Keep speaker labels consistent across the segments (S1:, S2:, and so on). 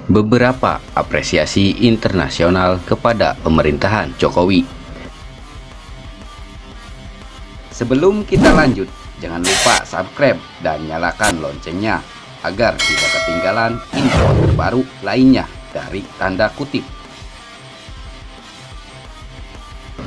S1: Beberapa apresiasi internasional kepada pemerintahan Jokowi. Sebelum kita lanjut, jangan lupa subscribe dan nyalakan loncengnya agar tidak ketinggalan info terbaru lainnya dari tanda kutip.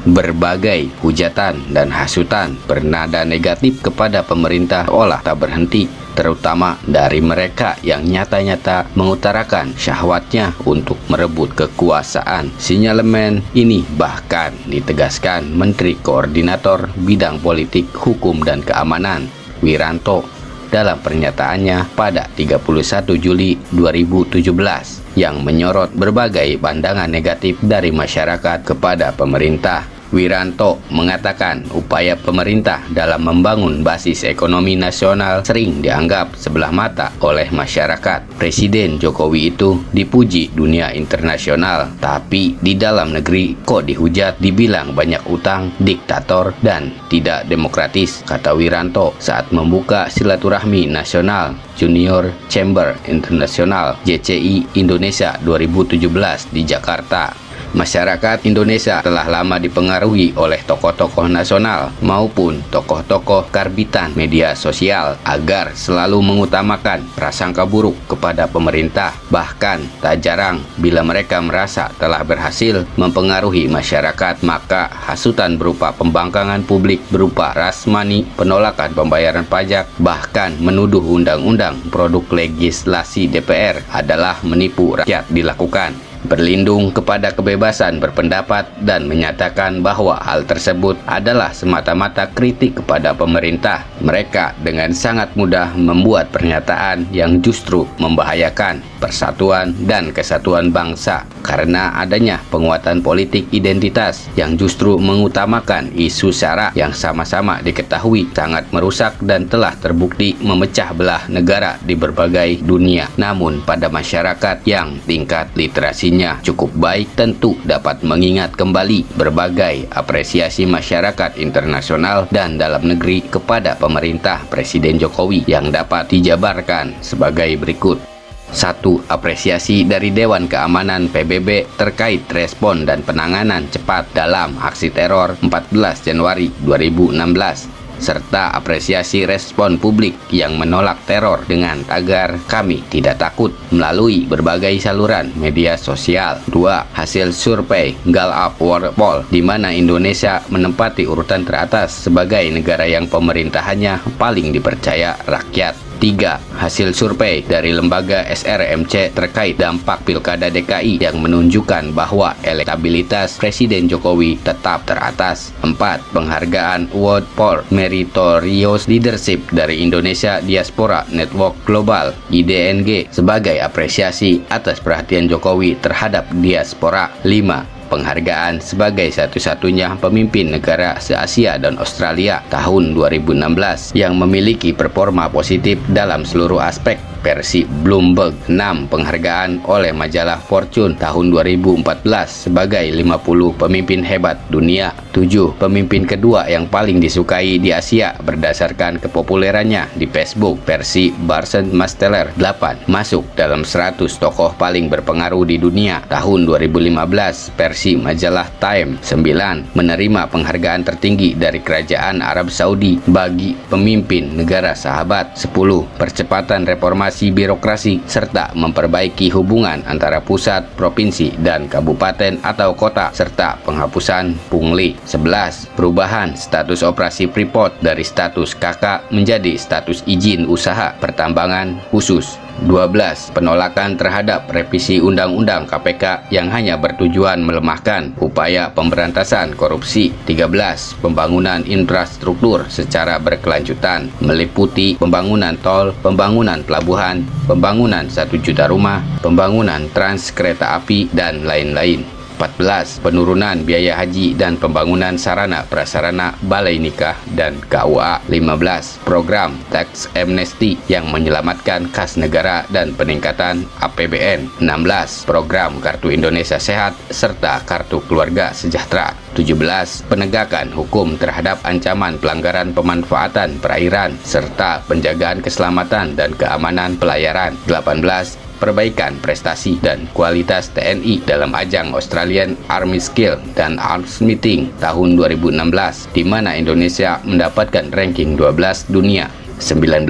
S1: Berbagai hujatan dan hasutan bernada negatif kepada pemerintah seolah tak berhenti, terutama dari mereka yang nyata-nyata mengutarakan syahwatnya untuk merebut kekuasaan. Sinyalemen ini bahkan ditegaskan Menteri Koordinator Bidang Politik, Hukum, dan Keamanan, Wiranto, dalam pernyataannya pada 31 Juli 2017 yang menyorot berbagai pandangan negatif dari masyarakat kepada pemerintah. Wiranto mengatakan upaya pemerintah dalam membangun basis ekonomi nasional sering dianggap sebelah mata oleh masyarakat. Presiden Jokowi itu dipuji dunia internasional, tapi di dalam negeri kok dihujat, dibilang banyak utang, diktator, dan tidak demokratis, kata Wiranto saat membuka silaturahmi nasional Junior Chamber Internasional JCI Indonesia 2017 di Jakarta. Masyarakat Indonesia telah lama dipengaruhi oleh tokoh-tokoh nasional maupun tokoh-tokoh karbitan media sosial agar selalu mengutamakan prasangka buruk kepada pemerintah. Bahkan tak jarang bila mereka merasa telah berhasil mempengaruhi masyarakat, maka hasutan berupa pembangkangan publik berupa rasmani, penolakan pembayaran pajak, bahkan menuduh undang-undang produk legislasi DPR adalah menipu rakyat dilakukan. Berlindung kepada kebebasan berpendapat dan menyatakan bahwa hal tersebut adalah semata-mata kritik kepada pemerintah, mereka dengan sangat mudah membuat pernyataan yang justru membahayakan persatuan dan kesatuan bangsa karena adanya penguatan politik identitas yang justru mengutamakan isu sara yang sama-sama diketahui sangat merusak dan telah terbukti memecah belah negara di berbagai dunia. Namun pada masyarakat yang tingkat literasi cukup baik tentu dapat mengingat kembali berbagai apresiasi masyarakat internasional dan dalam negeri kepada pemerintah Presiden Jokowi yang dapat dijabarkan sebagai berikut. 1. Apresiasi dari Dewan Keamanan PBB terkait respon dan penanganan cepat dalam aksi teror 14 Januari 2016 serta apresiasi respon publik yang menolak teror dengan tagar "Kami Tidak Takut" melalui berbagai saluran media sosial. 2. Hasil survei Gallup World Poll di mana Indonesia menempati urutan teratas sebagai negara yang pemerintahannya paling dipercaya rakyat. 3. Hasil survei dari lembaga SRMC terkait dampak Pilkada DKI yang menunjukkan bahwa elektabilitas Presiden Jokowi tetap teratas. 4. Penghargaan World for Meritorious Leadership dari Indonesia Diaspora Network Global IDNG sebagai apresiasi atas perhatian Jokowi terhadap diaspora. 5. Penghargaan sebagai satu-satunya pemimpin negara se-Asia dan Australia tahun 2016 yang memiliki performa positif dalam seluruh aspek versi Bloomberg. 6. Penghargaan oleh majalah Fortune tahun 2014 sebagai 50 pemimpin hebat dunia. 7. Pemimpin kedua yang paling disukai di Asia berdasarkan kepopulerannya di Facebook versi Barsen Masteller. 8. Masuk dalam 100 tokoh paling berpengaruh di dunia tahun 2015 versi majalah Time. 9. Menerima penghargaan tertinggi dari Kerajaan Arab Saudi bagi pemimpin negara sahabat. 10. Percepatan reformasi birokrasi serta memperbaiki hubungan antara pusat, provinsi, dan kabupaten atau kota serta penghapusan pungli. 11. Perubahan status operasi Freeport dari status KK menjadi status izin usaha pertambangan khusus. 12. Penolakan terhadap revisi Undang-Undang KPK yang hanya bertujuan melemahkan upaya pemberantasan korupsi. 13. Pembangunan infrastruktur secara berkelanjutan meliputi pembangunan tol, pembangunan pelabuhan, pembangunan 1 juta rumah, pembangunan trans kereta api, dan lain-lain. 14. Penurunan biaya haji dan pembangunan sarana prasarana balai nikah dan KUA. 15. Program tax amnesty yang menyelamatkan kas negara dan peningkatan APBN. 16. Program Kartu Indonesia Sehat serta Kartu Keluarga Sejahtera. 17. Penegakan hukum terhadap ancaman pelanggaran pemanfaatan perairan serta penjagaan keselamatan dan keamanan pelayaran. 18. perbaikan prestasi dan kualitas TNI dalam ajang Australian Army Skill dan Arms Meeting tahun 2016, di mana Indonesia mendapatkan ranking 12 dunia. 19.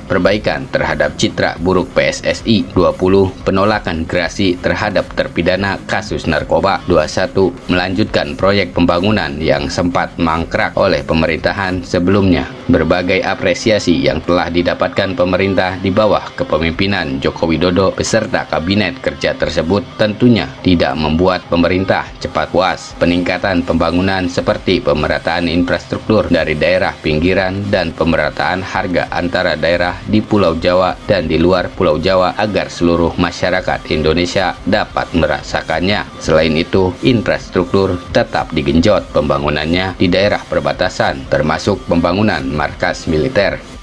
S1: Perbaikan terhadap citra buruk PSSI. 20. Penolakan gerasi terhadap terpidana kasus narkoba. 21. Melanjutkan proyek pembangunan yang sempat mangkrak oleh pemerintahan sebelumnya. Berbagai apresiasi yang telah didapatkan pemerintah di bawah kepemimpinan Joko Widodo beserta kabinet kerja tersebut tentunya tidak membuat pemerintah cepat puas. Peningkatan pembangunan seperti pemerataan infrastruktur dari daerah pinggiran dan pemerataan harga antara daerah di Pulau Jawa dan di luar Pulau Jawa agar seluruh masyarakat Indonesia dapat merasakannya. Selain itu, infrastruktur tetap digenjot pembangunannya di daerah perbatasan, termasuk pembangunan markas militer.